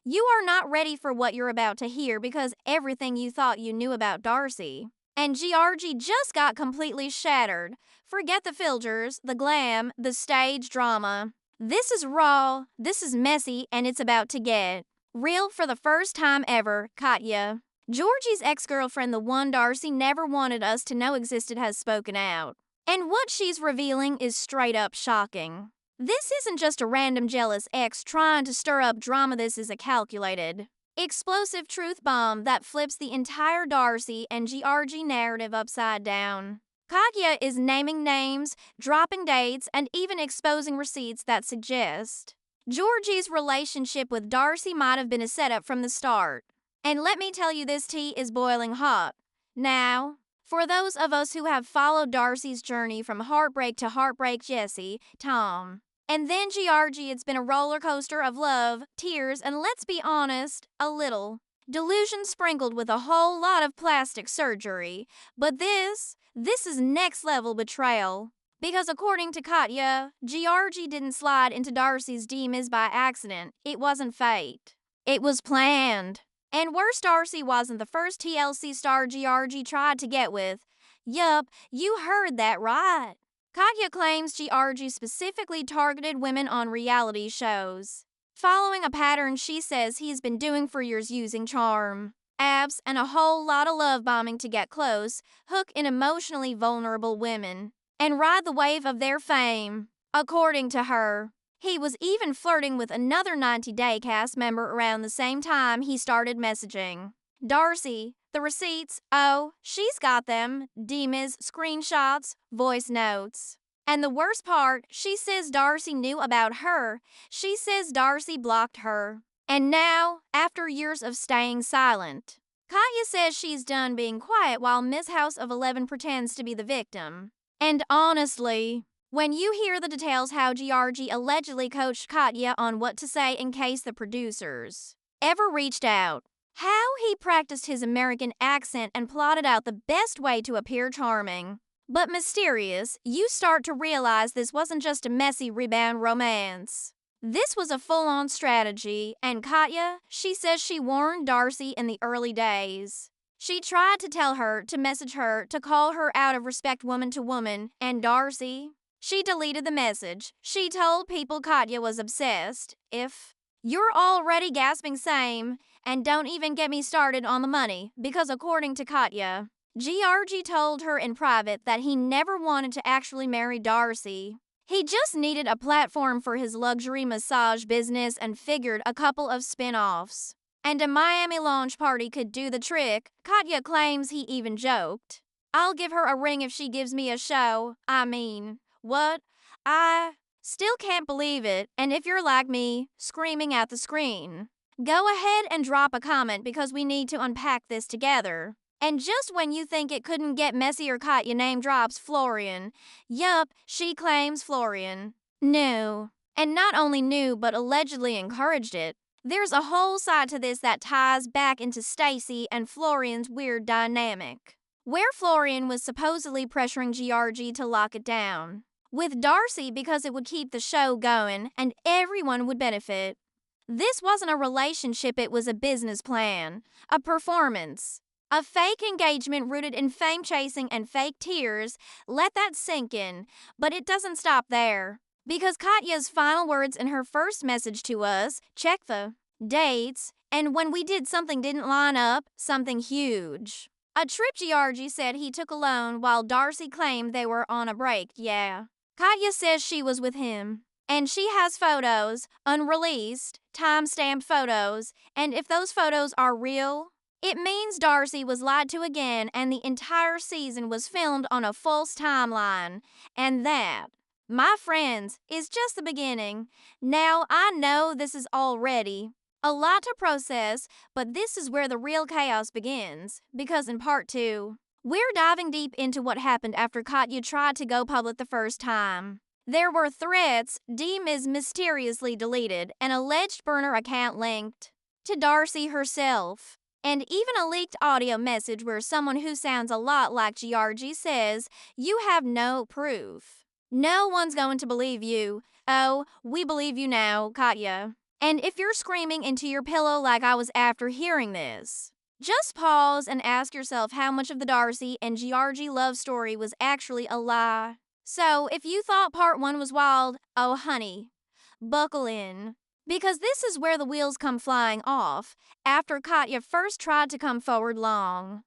You are not ready for what you're about to hear because everything you thought you knew about Darcey and Georgi just got completely shattered. Forget the filters, the glam, the stage drama. This is raw, this is messy, and it's about to get real for the first time ever, Katya. Georgie's ex-girlfriend, the one Darcey never wanted us to know existed, has spoken out. And what she's revealing is straight up shocking. This isn't just a random jealous ex trying to stir up drama. This is a calculated, explosive truth bomb that flips the entire Darcey and Georgi narrative upside down. Katya is naming names, dropping dates, and even exposing receipts that suggest Georgie's relationship with Darcey might have been a setup from the start. And let me tell you, this tea is boiling hot. Now, for those of us who have followed Darcey's journey from heartbreak to heartbreak, Jesse, Tom, and then Georgi, it's been a roller coaster of love, tears, and let's be honest, a little delusion sprinkled with a whole lot of plastic surgery. But this is next level betrayal. Because according to Katya, Georgi didn't slide into Darcey's DMs by accident. It wasn't fate. It was planned. And worse, Darcey wasn't the first TLC star Georgi tried to get with. Yup, you heard that right. Katya claims Georgi specifically targeted women on reality shows, following a pattern she says he's been doing for years, using charm, abs, and a whole lot of love bombing to get close, hook in emotionally vulnerable women, and ride the wave of their fame. According to her, he was even flirting with another 90-Day cast member around the same time he started messaging Darcey. The receipts, oh, she's got them. DMs, screenshots, voice notes. And the worst part, she says Darcey knew about her. She says Darcey blocked her. And now, after years of staying silent, Katya says she's done being quiet while Miss House of 11 pretends to be the victim. And honestly, when you hear the details how Georgi allegedly coached Katya on what to say in case the producers ever reached out, how he practiced his American accent and plotted out the best way to appear charming but mysterious, you start to realize this wasn't just a messy rebound romance. This was a full-on strategy, and Katya, she says she warned Darcey in the early days. She tried to tell her, to message her, to call her out of respect woman to woman, and Darcey, she deleted the message. She told people Katya was obsessed. If you're already gasping same, and don't even get me started on the money, because according to Katya, Georgi told her in private that he never wanted to actually marry Darcey. He just needed a platform for his luxury massage business and figured a couple of spin-offs and a Miami launch party could do the trick. Katya claims he even joked, "I'll give her a ring if she gives me a show." I mean, what? I still can't believe it, and if you're like me, screaming at the screen, go ahead and drop a comment because we need to unpack this together. And just when you think it couldn't get messier, Katya name drops Florian. Yup, she claims Florian knew. And not only knew, but allegedly encouraged it. There's a whole side to this that ties back into Stacey and Florian's weird dynamic, where Florian was supposedly pressuring Georgi to lock it down with Darcey because it would keep the show going and everyone would benefit. This wasn't a relationship, it was a business plan, a performance. A fake engagement rooted in fame chasing and fake tears. Let that sink in. But it doesn't stop there. Because Katya's final words in her first message to us, check the dates, and when we did something didn't line up, something huge. A trip Georgi said he took alone while Darcey claimed they were on a break, yeah. Katya says she was with him. And she has photos, unreleased, time-stamped photos, and if those photos are real, it means Darcey was lied to again and the entire season was filmed on a false timeline. And that, my friends, is just the beginning. Now, I know this is already a lot to process, but this is where the real chaos begins. Because in part 2, we're diving deep into what happened after Katya tried to go public the first time. There were threats, DMs mysteriously deleted, an alleged burner account linked to Darcey herself, and even a leaked audio message where someone who sounds a lot like Georgi says, "You have no proof. No one's going to believe you." Oh, we believe you now, Katya. And if you're screaming into your pillow like I was after hearing this, just pause and ask yourself how much of the Darcey and Georgi love story was actually a lie. So, if you thought part 1 was wild, oh honey, buckle in. Because this is where the wheels come flying off after Katya first tried to come forward long.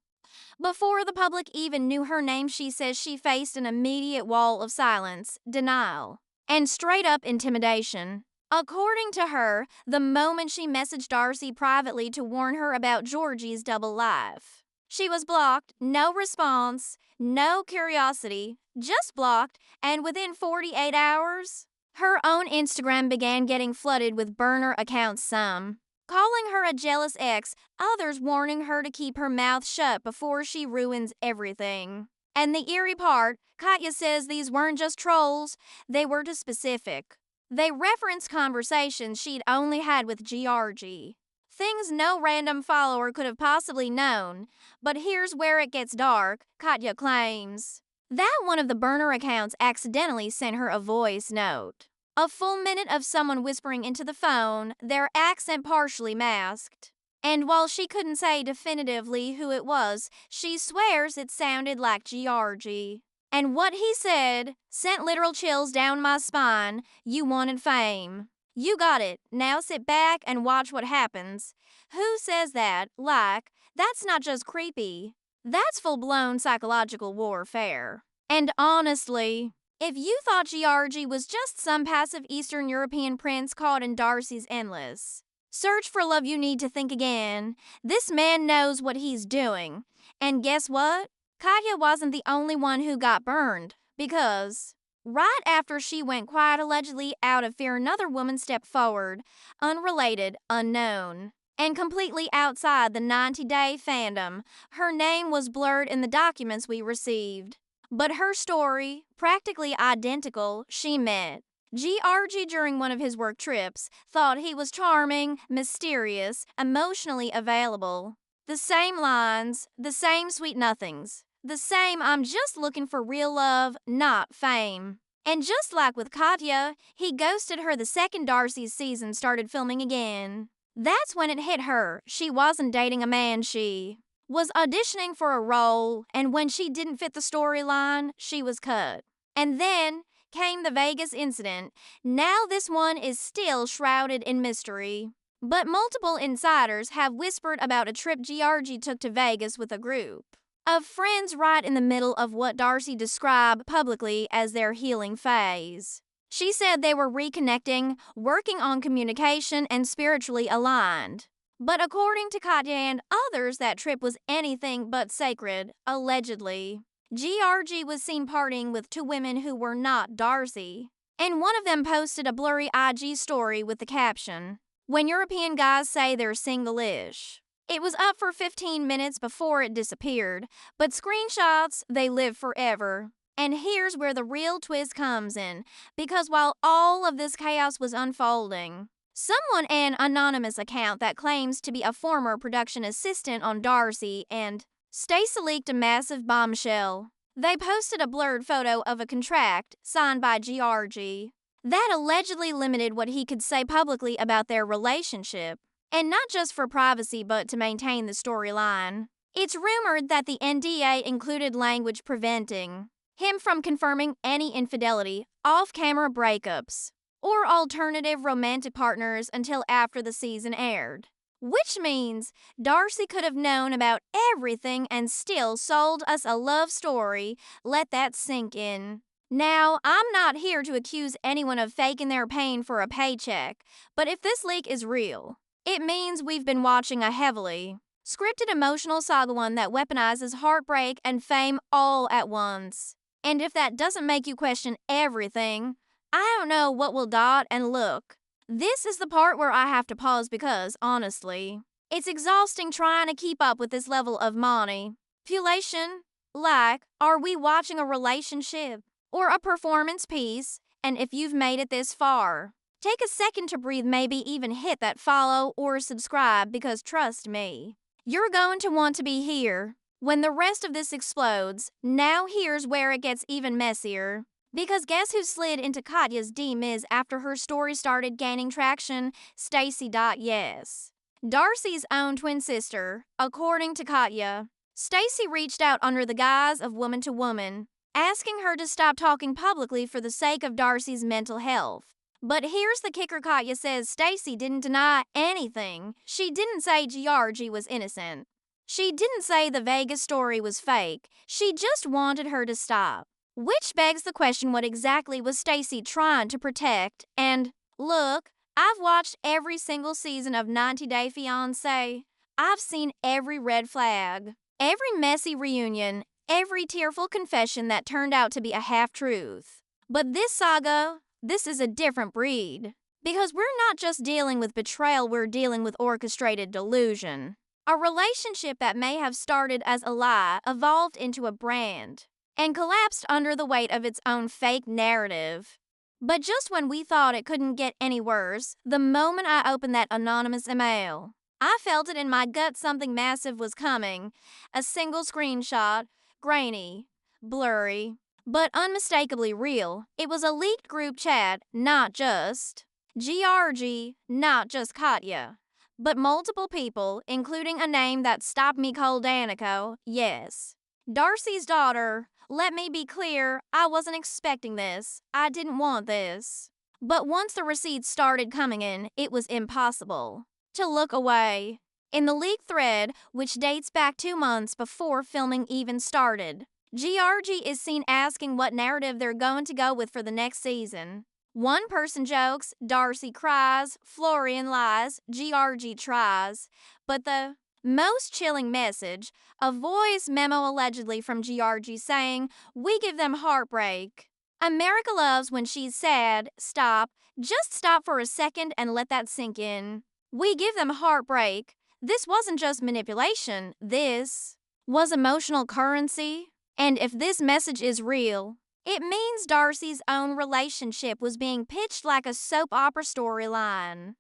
Before the public even knew her name, she says she faced an immediate wall of silence, denial, and straight up intimidation. According to her, the moment she messaged Darcey privately to warn her about Georgie's double life, she was blocked, no response, no curiosity, just blocked, and within 48 hours, her own Instagram began getting flooded with burner accounts, some calling her a jealous ex, others warning her to keep her mouth shut before she ruins everything. And the eerie part, Katya says these weren't just trolls, they were too specific. They referenced conversations she'd only had with Georgi. Things no random follower could have possibly known. But here's where it gets dark, Katya claims that one of the burner accounts accidentally sent her a voice note. A full minute of someone whispering into the phone, their accent partially masked. And while she couldn't say definitively who it was, she swears it sounded like Georgi. And what he said sent literal chills down my spine. You wanted fame. You got it. Now sit back and watch what happens. Who says that? Like, that's not just creepy. That's full-blown psychological warfare. And honestly, if you thought Georgi was just some passive Eastern European prince caught in Darcey's endless search for love, you need to think again. This man knows what he's doing. And guess what? Katya wasn't the only one who got burned, because right after she went quiet allegedly out of fear, another woman stepped forward, unrelated, unknown, and completely outside the 90-day fandom. Her name was blurred in the documents we received. But her story, practically identical, she met Georgi during one of his work trips, thought he was charming, mysterious, emotionally available. The same lines, the same sweet nothings, the same I'm just looking for real love, not fame. And just like with Katya, he ghosted her the second Darcey's season started filming again. That's when it hit her. She wasn't dating a man, she was auditioning for a role, and when she didn't fit the storyline, she was cut. And then came the Vegas incident. Now this one is still shrouded in mystery. But multiple insiders have whispered about a trip Georgi took to Vegas with a group of friends right in the middle of what Darcey described publicly as their healing phase. She said they were reconnecting, working on communication, and spiritually aligned. But according to Katya and others, that trip was anything but sacred, allegedly. Georgi was seen partying with 2 women who were not Darcey, and one of them posted a blurry IG story with the caption, "When European guys say they're single-ish." It was up for 15 minutes before it disappeared, but screenshots, they live forever. And here's where the real twist comes in, because while all of this chaos was unfolding, someone, an anonymous account that claims to be a former production assistant on Darcey and Stacey, leaked a massive bombshell. They posted a blurred photo of a contract signed by Georgi that allegedly limited what he could say publicly about their relationship. And not just for privacy, but to maintain the storyline. It's rumored that the NDA included language preventing him from confirming any infidelity, off-camera breakups, or alternative romantic partners until after the season aired. Which means Darcey could have known about everything and still sold us a love story. Let that sink in. Now, I'm not here to accuse anyone of faking their pain for a paycheck, but if this leak is real, it means we've been watching a heavily scripted emotional saga, one that weaponizes heartbreak and fame all at once. And if that doesn't make you question everything, I don't know what will. And look, this is the part where I have to pause because, honestly, it's exhausting trying to keep up with this level of manipulation. Like, are we watching a relationship or a performance piece? And if you've made it this far, take a second to breathe, maybe even hit that follow or subscribe, because trust me, you're going to want to be here when the rest of this explodes. Now here's where it gets even messier. Because guess who slid into Katya's DMs after her story started gaining traction? Stacey. Yes. Darcey's own twin sister, according to Katya. Stacey reached out under the guise of Woman to Woman, asking her to stop talking publicly for the sake of Darcey's mental health. But here's the kicker: Katya says Stacey didn't deny anything. She didn't say Georgi was innocent. She didn't say the Vegas story was fake. She just wanted her to stop. Which begs the question, what exactly was Stacey trying to protect? And look, I've watched every single season of 90 Day Fiancé. I've seen every red flag, every messy reunion, every tearful confession that turned out to be a half-truth. But this saga, this is a different breed. Because we're not just dealing with betrayal, we're dealing with orchestrated delusion. A relationship that may have started as a lie evolved into a brand and collapsed under the weight of its own fake narrative. But just when we thought it couldn't get any worse, the moment I opened that anonymous email, I felt it in my gut. Something massive was coming. A single screenshot, grainy, blurry, but unmistakably real. It was a leaked group chat, not just Georgi, not just Katya, but multiple people, including a name that stopped me cold: Danica. Yes, Darcey's daughter. Let me be clear, I wasn't expecting this. I didn't want this. But once the receipts started coming in, it was impossible to look away. In the leaked thread, which dates back 2 months before filming even started, Georgi is seen asking what narrative they're going to go with for the next season. One person jokes, Darcey cries, Florian lies, Georgi tries. But the most chilling message, a voice memo allegedly from Georgi saying, "We give them heartbreak. America loves when she's sad. Stop. Just stop for a second and let that sink in. We give them heartbreak." This wasn't just manipulation. This was emotional currency. And if this message is real, it means Darcey's own relationship was being pitched like a soap opera storyline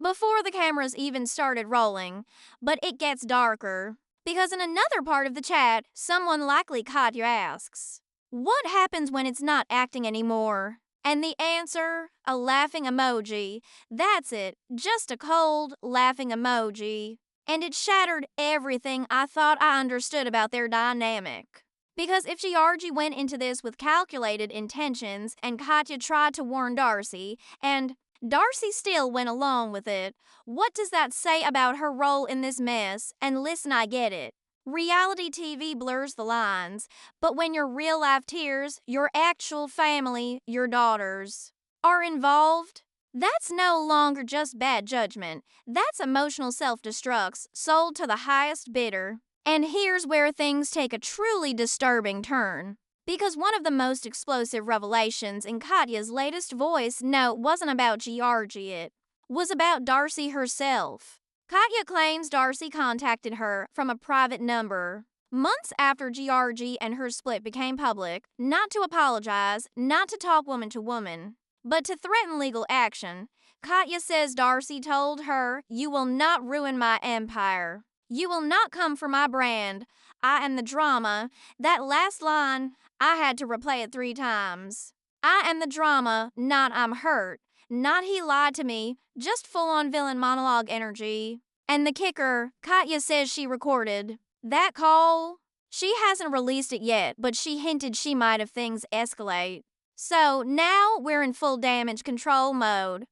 before the cameras even started rolling. But it gets darker, because in another part of the chat, someone, likely Katya, asks, "What happens when it's not acting anymore?" And the answer, a laughing emoji. That's it, just a cold, laughing emoji. And it shattered everything I thought I understood about their dynamic. Because if Georgi went into this with calculated intentions and Katya tried to warn Darcey, and Darcey still went along with it, what does that say about her role in this mess? And listen, I get it. Reality TV blurs the lines, but when your real-life tears, your actual family, your daughters, are involved, that's no longer just bad judgment. That's emotional self-destruct sold to the highest bidder. And here's where things take a truly disturbing turn. Because one of the most explosive revelations in Katya's latest voice note wasn't about Georgi, it was about Darcey herself. Katya claims Darcey contacted her from a private number months after Georgi and her split became public, not to apologize, not to talk woman to woman, but to threaten legal action. Katya says Darcey told her, "You will not ruin my empire. You will not come for my brand. I am the drama." That last line, I had to replay it 3 times. I am the drama, not I'm hurt. Not he lied to me, just full-on villain monologue energy. And the kicker, Katya says she recorded that call. She hasn't released it yet, but she hinted she might if things escalate. So now we're in full damage control mode.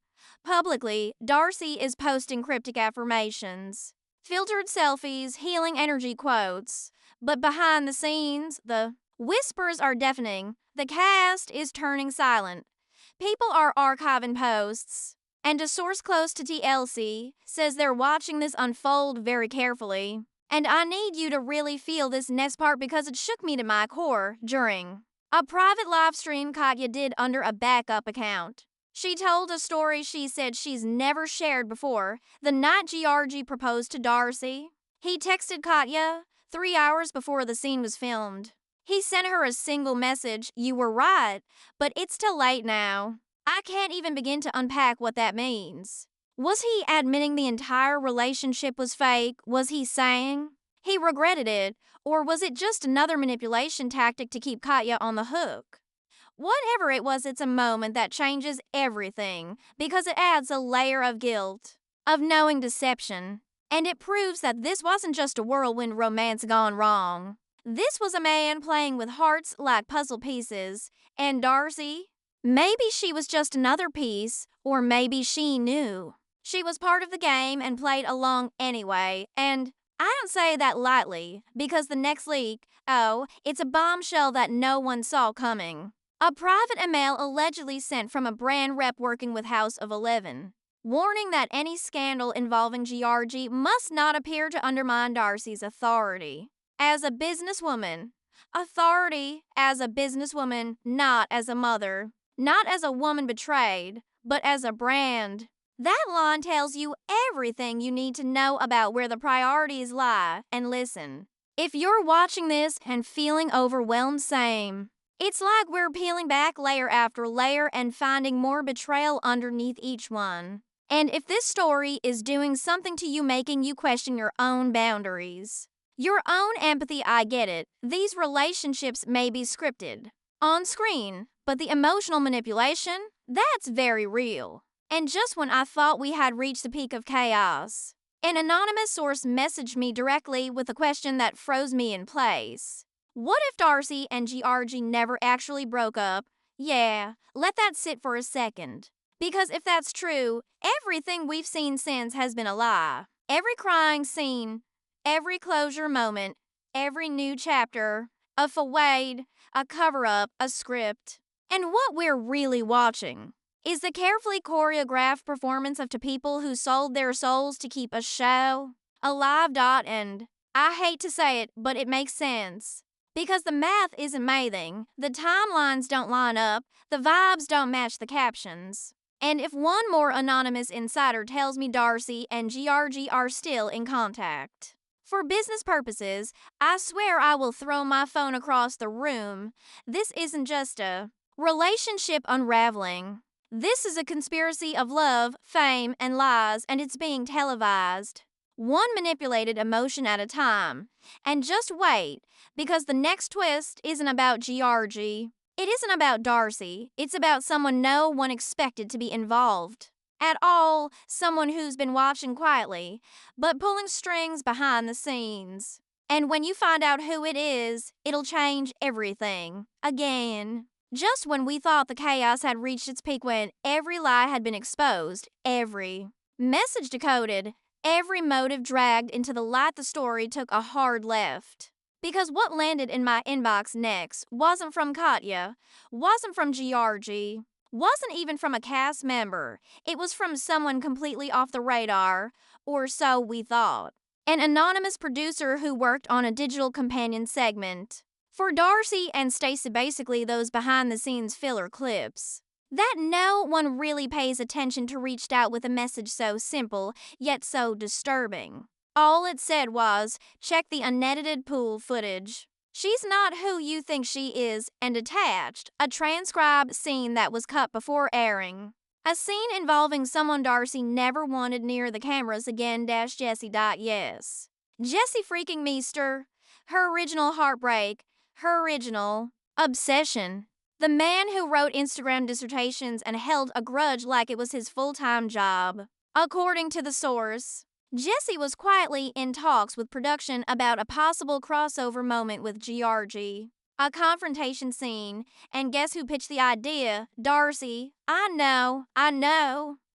Publicly, Darcey is posting cryptic affirmations, filtered selfies, healing energy quotes. But behind the scenes, the whispers are deafening. The cast is turning silent. People are archiving posts. And a source close to TLC says they're watching this unfold very carefully. And I need you to really feel this next part because it shook me to my core during a private live stream Katya did under a backup account. She told a story she said she's never shared before. The night Georgi proposed to Darcey, he texted Katya 3 hours before the scene was filmed. He sent her a single message: "You were right, but it's too late now." I can't even begin to unpack what that means. Was he admitting the entire relationship was fake? Was he saying he regretted it? Or was it just another manipulation tactic to keep Katya on the hook? Whatever it was, it's a moment that changes everything because it adds a layer of guilt, of knowing deception, and it proves that this wasn't just a whirlwind romance gone wrong. This was a man playing with hearts like puzzle pieces, and Darcey? Maybe she was just another piece, or maybe she knew. She was part of the game and played along anyway, and I don't say that lightly, because the next leak, oh, it's a bombshell that no one saw coming. A private email allegedly sent from a brand rep working with House of 11, warning that any scandal involving Georgi must not appear to undermine Darcey's authority. As a businesswoman, authority as a businesswoman, not as a mother, not as a woman betrayed, but as a brand. That line tells you everything you need to know about where the priorities lie. And listen, if you're watching this and feeling overwhelmed, same. It's like we're peeling back layer after layer and finding more betrayal underneath each one. And if this story is doing something to you, making you question your own boundaries, your own empathy, I get it. These relationships may be scripted on screen, but the emotional manipulation, that's very real. And just when I thought we had reached the peak of chaos, an anonymous source messaged me directly with a question that froze me in place. What if Darcey and Georgi never actually broke up? Yeah, let that sit for a second. Because if that's true, everything we've seen since has been a lie. Every crying scene, every closure moment, every new chapter, a fade, a cover-up, a script. And what we're really watching is the carefully choreographed performance of two people who sold their souls to keep a show alive. And I hate to say it, but it makes sense. Because the math is amazing, the timelines don't line up, the vibes don't match the captions. And if one more anonymous insider tells me Darcey and Georgi are still in contact for business purposes, I swear I will throw my phone across the room. This isn't just a relationship unraveling. This is a conspiracy of love, fame, and lies, and it's being televised. One manipulated emotion at a time. And just wait, because the next twist isn't about Georgi. It isn't about Darcey. It's about someone no one expected to be involved at all, someone who's been watching quietly, but pulling strings behind the scenes. And when you find out who it is, it'll change everything. Again. Just when we thought the chaos had reached its peak, when every lie had been exposed, every message decoded, every motive dragged into the light, the story took a hard left. Because what landed in my inbox next wasn't from Katya, wasn't from Georgi, wasn't even from a cast member. It was from someone completely off the radar, or so we thought. An anonymous producer who worked on a digital companion segment for Darcey and Stacey, basically those behind-the-scenes filler clips that no one really pays attention to, reached out with a message so simple, yet so disturbing. All it said was, check the unedited pool footage. She's not who you think she is, and attached a transcribed scene that was cut before airing. A scene involving someone Darcey never wanted near the cameras again. Jessie. Yes. Jessie freaking Meester. Her original heartbreak. Her original obsession. The man who wrote Instagram dissertations and held a grudge like it was his full-time job. According to the source, Jessie was quietly in talks with production about a possible crossover moment with Georgi. A confrontation scene, and guess who pitched the idea? Darcey. I know.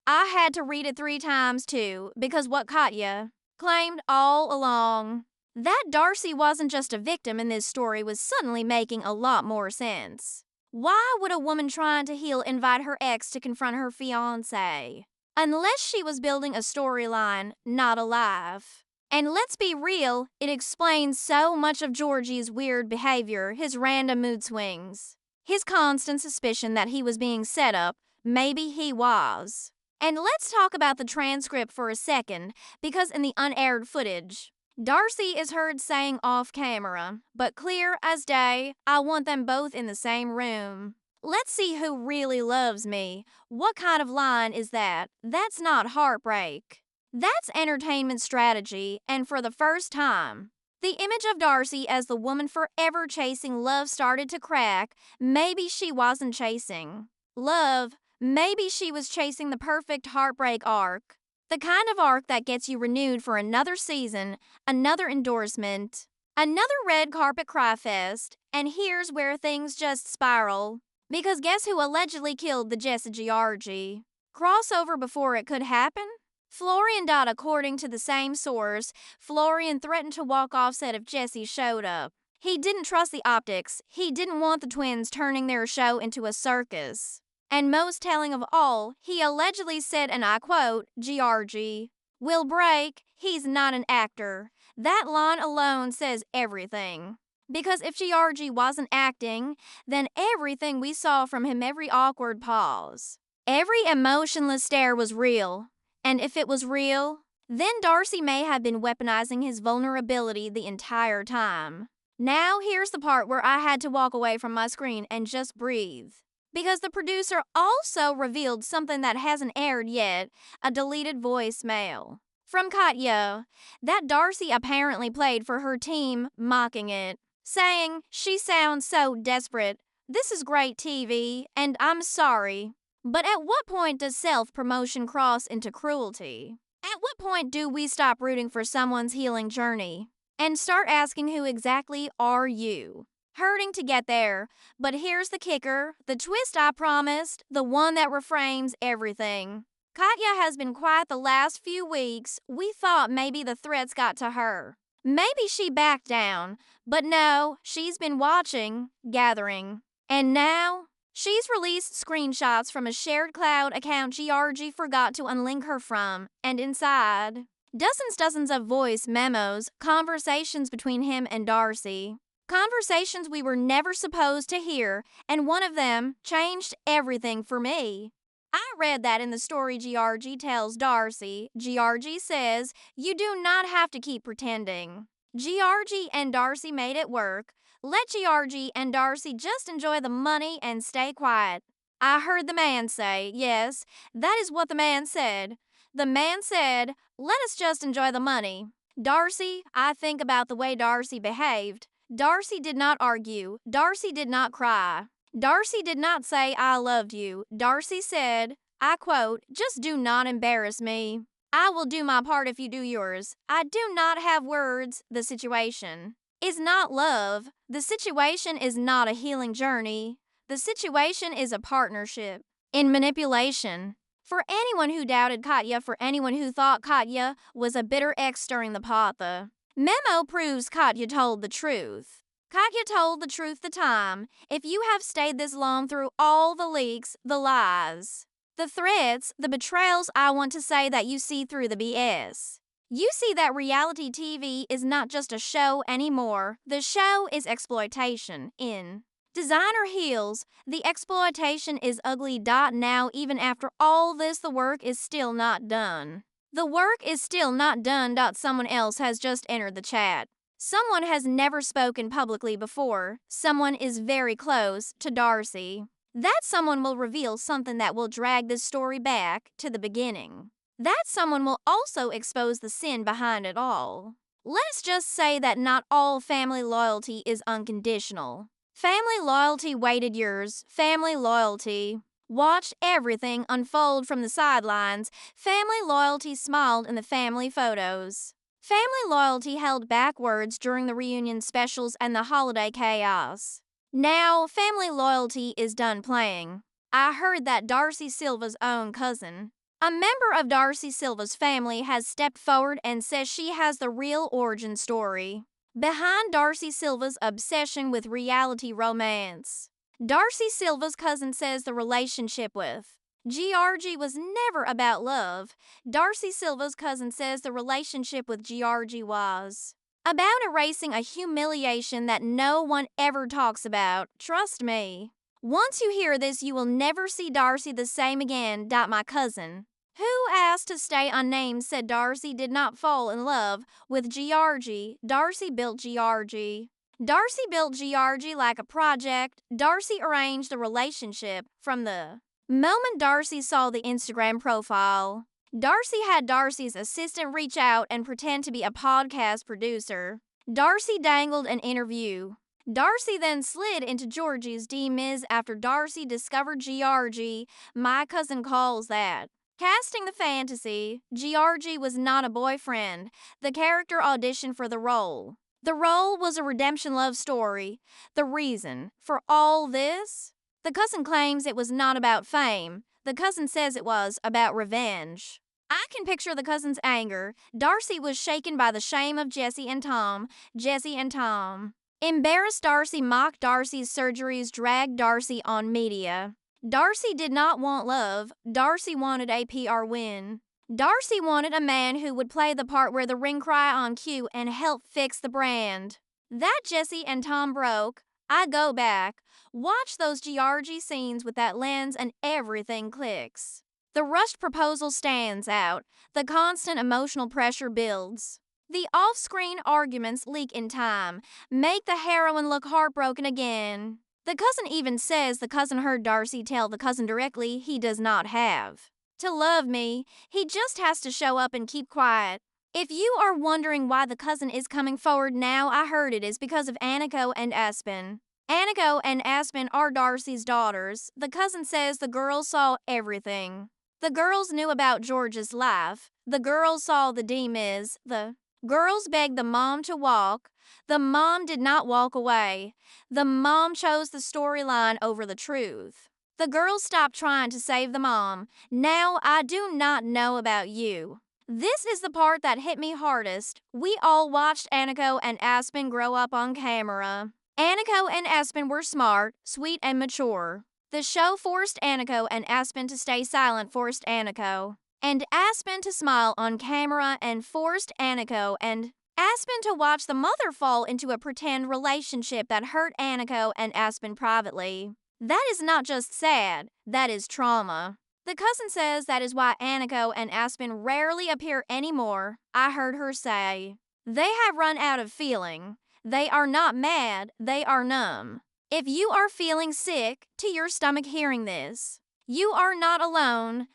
I had to read it 3 times too, because what Katya claimed all along, that Darcey wasn't just a victim in this story, was suddenly making a lot more sense. Why would a woman trying to heal invite her ex to confront her fiancé? Unless she was building a storyline, not a life. And let's be real, it explains so much of Georgi's weird behavior, his random mood swings, his constant suspicion that he was being set up. Maybe he was. And let's talk about the transcript for a second, because in the unaired footage, Darcey is heard saying off camera, but clear as day, I want them both in the same room. Let's see who really loves me. What kind of line is that? That's not heartbreak. That's entertainment strategy, and for the first time, The image of Darcey as the woman forever chasing love started to crack. Maybe she wasn't chasing love. Maybe she was chasing the perfect heartbreak arc. The kind of arc that gets you renewed for another season, another endorsement, another red carpet cry fest. And here's where things just spiral. Because guess who allegedly killed the Jesse Georgi? Crossover before it could happen? Florian. According to the same source, Florian threatened to walk off set if Jesse showed up. He didn't trust the optics. He didn't want the twins turning their show into a circus. And most telling of all, he allegedly said, and I quote, Georgi will break. He's not an actor. That line alone says everything. Because if Georgi wasn't acting, then everything we saw from him, every awkward pause, every emotionless stare was real. And if it was real, then Darcey may have been weaponizing his vulnerability the entire time. Now here's the part where I had to walk away from my screen and just breathe. Because the producer also revealed something that hasn't aired yet, a deleted voicemail from Katya that Darcey apparently played for her team, mocking it, saying, "She sounds so desperate. This is great TV, and I'm sorry." But at what point does self-promotion cross into cruelty? At what point do we stop rooting for someone's healing journey and start asking, who exactly are you? Hurting to get there, but here's the kicker, the twist I promised, the one that reframes everything. Katya has been quiet the last few weeks. We thought maybe the threats got to her. Maybe she backed down, but no, she's been watching, gathering. And now, she's released screenshots from a shared cloud account Georgi forgot to unlink her from, and inside, dozens of voice memos, conversations between him and Darcey. Conversations we were never supposed to hear, and one of them changed everything for me. I read that in the story Georgi tells Darcey. Georgi says, "You do not have to keep pretending." Georgi and Darcey made it work. Let Georgi and Darcey just enjoy the money and stay quiet. I heard the man say, yes, that is what the man said. The man said, let us just enjoy the money. Darcey, I think about the way Darcey behaved. Darcey did not argue. Darcey did not cry. Darcey did not say, I loved you. Darcey said, I quote, just do not embarrass me. I will do my part if you do yours. I do not have words. The situation is not love. The situation is not a healing journey. The situation is a partnership in manipulation. For anyone who doubted Katya, for anyone who thought Katya was a bitter ex stirring the pot, the memo proves Katya told the truth. Katya told the truth the time. If you have stayed this long through all the leaks, the lies, the threats, the betrayals, I want to say that you see through the BS. You see that reality TV is not just a show anymore. The show is exploitation. In designer heels, the exploitation is ugly. Now, even after all this, the work is still not done. The work is still not done. Someone else has just entered the chat. Someone has never spoken publicly before. Someone is very close to Darcey. That someone will reveal something that will drag this story back to the beginning. That someone will also expose the sin behind it all. Let's just say that not all family loyalty is unconditional. Family loyalty waited years. Family loyalty watched everything unfold from the sidelines. Family loyalty smiled in the family photos. Family loyalty held back words during the reunion specials and the holiday chaos. Now, family loyalty is done playing. I heard that Darcey Silva's own cousin, a member of Darcey Silva's family, has stepped forward and says she has the real origin story behind Darcey Silva's obsession with reality romance. Darcey Silva's cousin says the relationship with Georgi was never about love. Darcey Silva's cousin says the relationship with Georgi was about erasing a humiliation that no one ever talks about. Trust me. Once you hear this, you will never see Darcey the same again. My cousin, who asked to stay unnamed, said Darcey did not fall in love with Georgi. Darcey built Georgi. Darcey built Georgi like a project. Darcey arranged the relationship from the moment Darcey saw the Instagram profile. Darcey had Darcey's assistant reach out and pretend to be a podcast producer. Darcey dangled an interview. Darcey then slid into Georgie's DMs after Darcey discovered Georgi. My cousin calls that. Casting the fantasy, Georgi was not a boyfriend. The character auditioned for the role. The role was a redemption love story. The reason for all this? The cousin claims it was not about fame. The cousin says it was about revenge. I can picture the cousin's anger. Darcey was shaken by the shame of Jesse and Tom. Jesse and Tom. Embarrassed Darcey mocked Darcey's surgeries, dragged Darcey on media. Darcey did not want love. Darcey wanted a PR win. Darcey wanted a man who would play the part where the ring cry on cue and help fix the brand. That Jesse and Tom broke. I go back. Watch those Georgi scenes with that lens and everything clicks. The rushed proposal stands out. The constant emotional pressure builds. The off-screen arguments leak in time, make the heroine look heartbroken again. The cousin even says the cousin heard Darcey tell the cousin directly he does not have to love me. He just has to show up and keep quiet. If you are wondering why the cousin is coming forward now, I heard it is because of Aniko and Aspen. Aniko and Aspen are Darcey's daughters. The cousin says the girls saw everything. The girls knew about George's life. The girls saw the DMs. The girls begged the mom to walk. The mom did not walk away. The mom chose the storyline over the truth. The girls stopped trying to save the mom. Now I do not know about you. This is the part that hit me hardest. We all watched Aniko and Aspen grow up on camera. Aniko and Aspen were smart, sweet, and mature. The show forced Aniko and Aspen to stay silent, forced Aniko and Aspen to smile on camera, and forced Aniko and Aspen to watch the mother fall into a pretend relationship that hurt Aniko and Aspen privately. That is not just sad, that is trauma. The cousin says that is why Aniko and Aspen rarely appear anymore. I heard her say, they have run out of feeling. They are not mad, they are numb. If you are feeling sick to your stomach hearing this, you are not alone.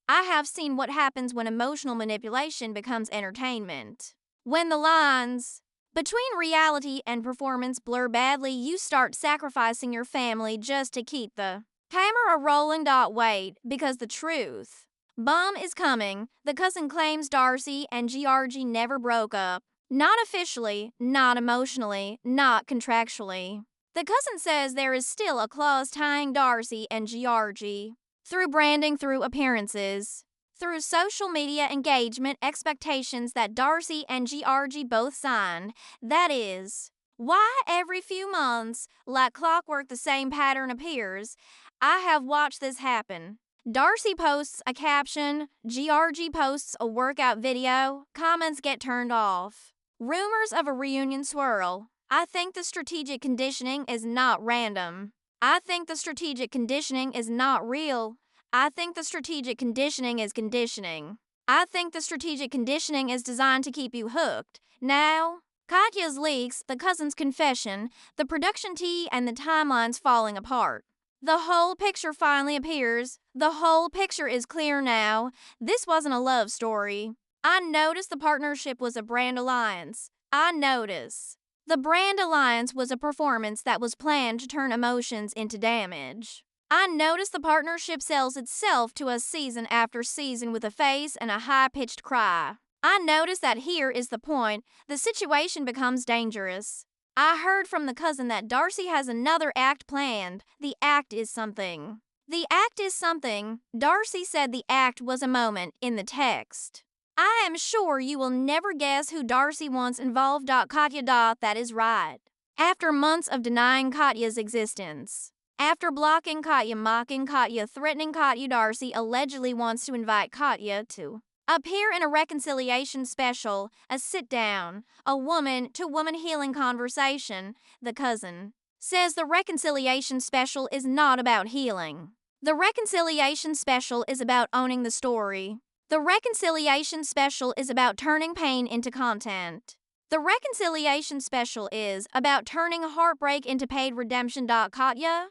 I have seen what happens when emotional manipulation becomes entertainment. When the lines between reality and performance blur badly, you start sacrificing your family just to keep the camera rolling. Wait, because the truth bomb is coming. The cousin claims Darcey and Georgi never broke up. Not officially, not emotionally, not contractually. The cousin says there is still a clause tying Darcey and Georgi. Through branding, through appearances, through social media engagement, expectations that Darcey and Georgi both signed. That is why every few months, like clockwork, the same pattern appears. I have watched this happen. Darcey posts a caption, Georgi posts a workout video, comments get turned off. Rumors of a reunion swirl. I think the strategic conditioning is not random. I think the strategic conditioning is not real. I think the strategic conditioning is conditioning. I think the strategic conditioning is designed to keep you hooked. Now, Katya's leaks, the cousin's confession, the production tea, and the timelines falling apart. The whole picture finally appears. The whole picture is clear now. This wasn't a love story. I noticed the partnership was a brand alliance. I notice. The brand alliance was a performance that was planned to turn emotions into damage. I noticed the partnership sells itself to us season after season with a face and a high-pitched cry. I noticed that here is the point. The situation becomes dangerous. I heard from the cousin that Darcey has another act planned. The act is something. The act is something. Darcey said the act was a moment in the text. I am sure you will never guess who Darcey wants involved. Katya. That is right. After months of denying Katya's existence, after blocking Katya, mocking Katya, threatening Katya, Darcey allegedly wants to invite Katya to appear in a reconciliation special, a sit-down, a woman-to-woman healing conversation. The cousin says the reconciliation special is not about healing. The reconciliation special is about owning the story. The reconciliation special is about turning pain into content. The reconciliation special is about turning heartbreak into paid redemption. Katya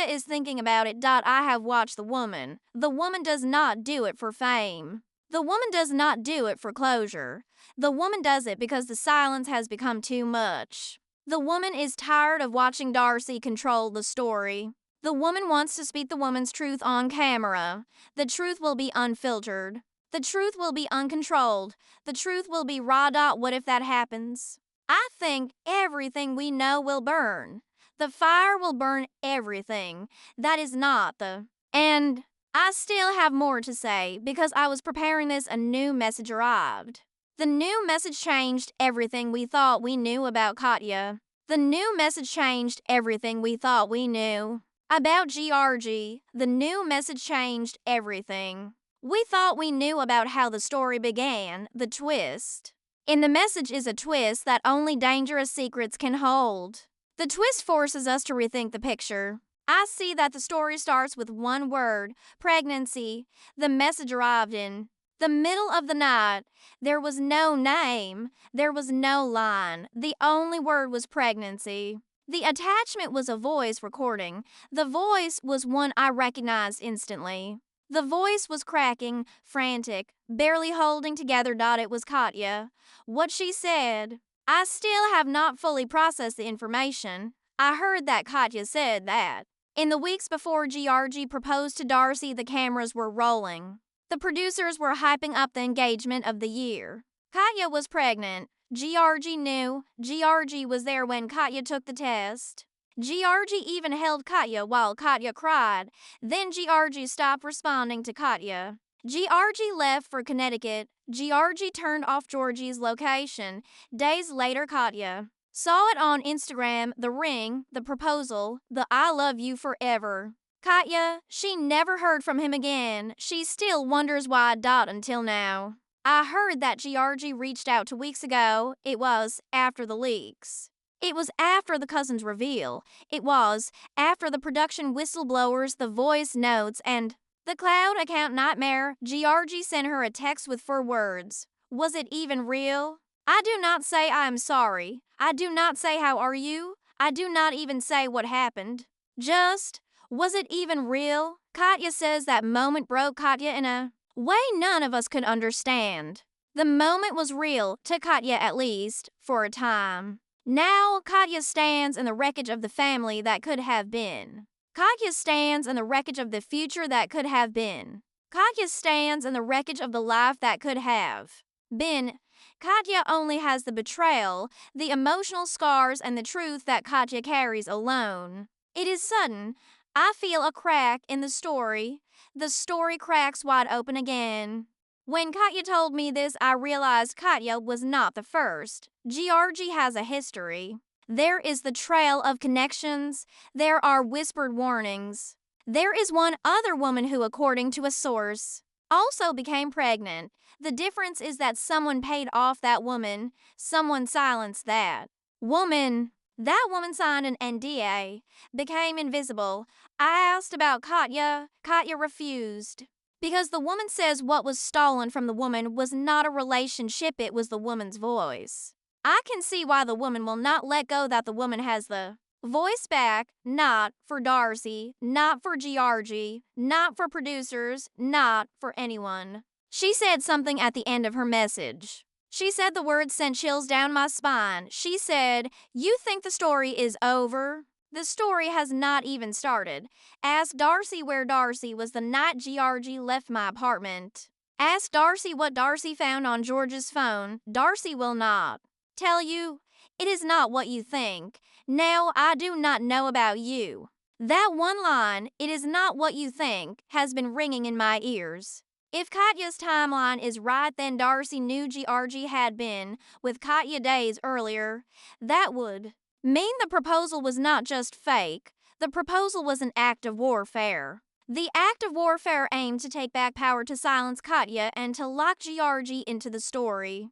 is thinking about it. I have watched the woman. The woman does not do it for fame. The woman does not do it for closure. The woman does it because the silence has become too much. The woman is tired of watching Darcey control the story. The woman wants to speak the woman's truth on camera. The truth will be unfiltered. The truth will be uncontrolled. The truth will be raw. What if that happens? I think everything we know will burn. The fire will burn everything. That is not the end. I still have more to say because I was preparing this. A new message arrived. The new message changed everything we thought we knew about Katya. The new message changed everything we thought we knew about Georgi. The new message changed everything we thought we knew about how the story began, the twist. In the message is a twist that only dangerous secrets can hold. The twist forces us to rethink the picture. I see that the story starts with one word, pregnancy. The message arrived in the middle of the night. There was no name. There was no line. The only word was pregnancy. The attachment was a voice recording. The voice was one I recognized instantly. The voice was cracking, frantic, barely holding together. It was Katya. What she said. I still have not fully processed the information. I heard that Katya said that. In the weeks before Georgi proposed to Darcey, the cameras were rolling. The producers were hyping up the engagement of the year. Katya was pregnant. Georgi knew. Georgi was there when Katya took the test. Georgi even held Katya while Katya cried. Then Georgi stopped responding to Katya. Georgi left for Connecticut. Georgi turned off Georgi's location. Days later, Katya saw it on Instagram, the ring, the proposal, the I love you forever. Katya, she never heard from him again. She still wonders why. Until now. I heard that Georgi reached out 2 weeks ago. It was after the leaks. It was after the cousins reveal. It was after the production whistleblowers, the voice notes, and the cloud account nightmare. Georgi sent her a text with 4 words. Was it even real? I do not say I am sorry. I do not say how are you. I do not even say what happened. Just, was it even real? Katya says that moment broke Katya in a way none of us could understand. The moment was real, to Katya at least, for a time. Now, Katya stands in the wreckage of the family that could have been. Katya stands in the wreckage of the future that could have been. Katya stands in the wreckage of the life that could have been. Katya only has the betrayal, the emotional scars, and the truth that Katya carries alone. It is sudden. I feel a crack in the story. The story cracks wide open again. When Katya told me this, I realized Katya was not the first. Georgi has a history. There is the trail of connections. There are whispered warnings. There is one other woman who, according to a source, also became pregnant. The difference is that someone paid off that woman. Someone silenced that woman. That woman signed an NDA, became invisible. I asked about Katya. Katya refused. Because the woman says what was stolen from the woman was not a relationship, it was the woman's voice. I can see why the woman will not let go, that the woman has the voice back, not for Darcey, not for Georgi, not for producers, not for anyone. She said something at the end of her message. She said the words sent chills down my spine. She said, "You think the story is over? The story has not even started. Ask Darcey where Darcey was the night Georgi left my apartment. Ask Darcey what Darcey found on George's phone. Darcey will not tell you. It is not what you think. Now I do not know about you." That one line, "it is not what you think," has been ringing in my ears. If Katya's timeline is right, then Darcey knew Georgi had been with Katya days earlier. That would mean the proposal was not just fake. The proposal was an act of warfare. The act of warfare aimed to take back power, to silence Katya, and to lock Georgi into the story.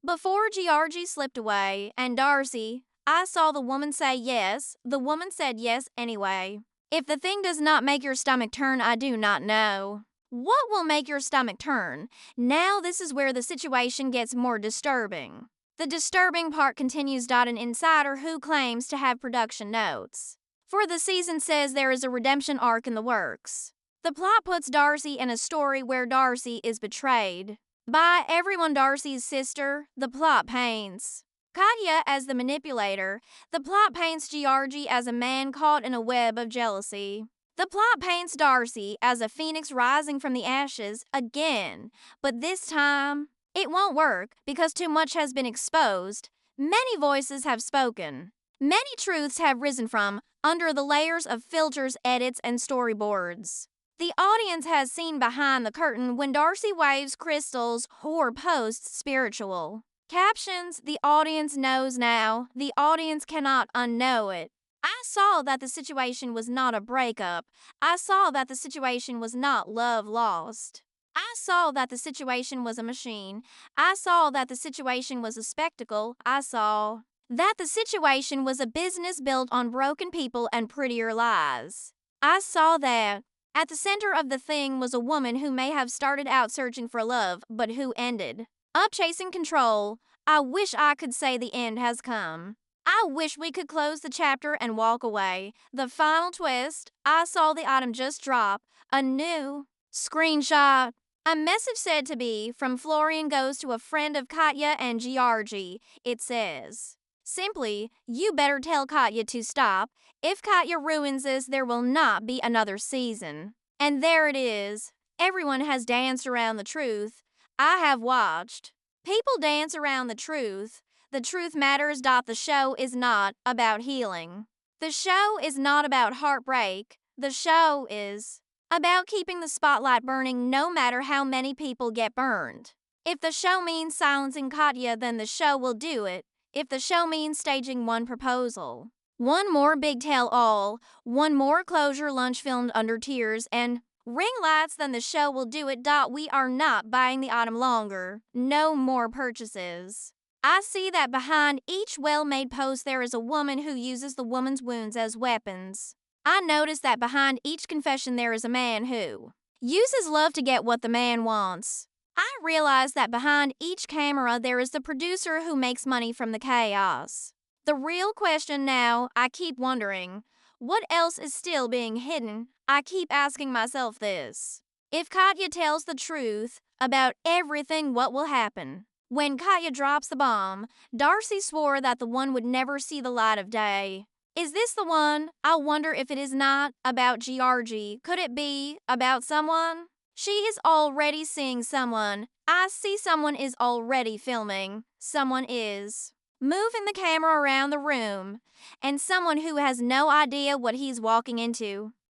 Before Georgi slipped away, and Darcey, I saw the woman say yes. The woman said yes anyway. If the thing does not make your stomach turn, I do not know. What will make your stomach turn? Now this is where the situation gets more disturbing. The disturbing part continues. An insider who claims to have production notes for the season says there is a redemption arc in the works. The plot puts Darcey in a story where Darcey is betrayed by everyone. Darcey's sister, the plot paints Katya as the manipulator. The plot paints Georgi as a man caught in a web of jealousy. The plot paints Darcey as a phoenix rising from the ashes again, but this time it won't work because too much has been exposed. Many voices have spoken. Many truths have risen from under the layers of filters, edits, and storyboards. The audience has seen behind the curtain when Darcey waves crystals or posts spiritual captions. The audience knows now. The audience cannot unknow it. I saw that the situation was not a breakup. I saw that the situation was not love lost. I saw that the situation was a machine. I saw that the situation was a spectacle. I saw that the situation was a business built on broken people and prettier lies. I saw that at the center of the thing was a woman who may have started out searching for love, but who ended up chasing control. I wish I could say the end has come. I wish we could close the chapter and walk away. The final twist. I saw the item just drop. A new screenshot. A message said to be from Florian goes to a friend of Katya and Georgi. It says, simply, you better tell Katya to stop. If Katya ruins this, there will not be another season. And there it is. Everyone has danced around the truth. I have watched people dance around the truth. The truth matters. The show is not about healing. The show is not about heartbreak. The show is about keeping the spotlight burning no matter how many people get burned. If the show means silencing Katya, then the show will do it. If the show means staging one proposal, one more big tell-all, one more closure lunch filmed under tears, and ring lights, then the show will do it. We are not buying the item longer. No more purchases. I see that behind each well-made post there is a woman who uses the woman's wounds as weapons. I notice that behind each confession there is a man who uses love to get what the man wants. I realize that behind each camera there is the producer who makes money from the chaos. The real question now, I keep wondering, what else is still being hidden? I keep asking myself this. If Katya tells the truth about everything, what will happen? When Katya drops the bomb, Darcey swore that the one would never see the light of day. Is this the one? I wonder if it is not about Georgi. Could it be about someone? She is already seeing someone. I see someone is already filming. Someone is moving the camera around the room. And someone who has no idea what he's walking into.